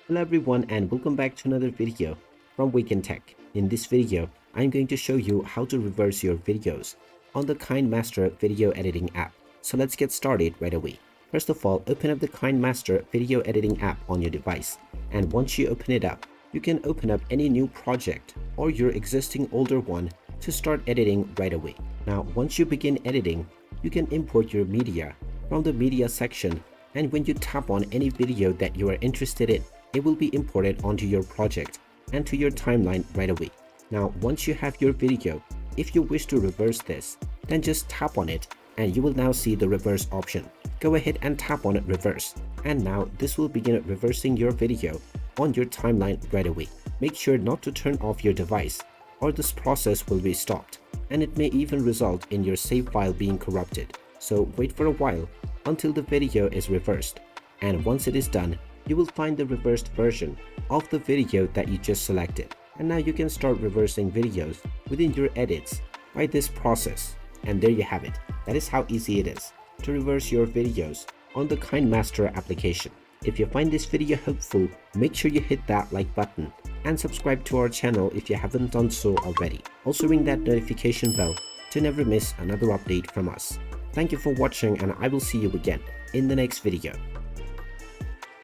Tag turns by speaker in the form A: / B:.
A: Hello everyone and welcome back to another video from Wake&Tech. In this video, I'm going to show you how to reverse your videos on the KineMaster video editing app. So let's get started right away. First of all, open up the KineMaster video editing app on your device. And once you open it up, you can open up any new project or your existing older one to start editing right away. Now, once you begin editing, you can import your media from the media section, and when you tap on any video that you are interested in, it will be imported onto your project and to your timeline right away. Now, once you have your video, if you wish to reverse this, then just tap on it and you will now see the reverse option. Go ahead and tap on reverse, and now this will begin reversing your video on your timeline right away. Make sure not to turn off your device or this process will be stopped, and it may even result in your save file being corrupted. So wait for a while until the video is reversed, and once it is done, you will find the reversed version of the video that you just selected. And now you can start reversing videos within your edits by this process. And there you have it. That is how easy it is to reverse your videos on the KineMaster application. If you find this video helpful, make sure you hit that like button and subscribe to our channel if you haven't done so already. Also ring that notification bell to never miss another update from us. Thank you for watching, and I will see you again in the next video.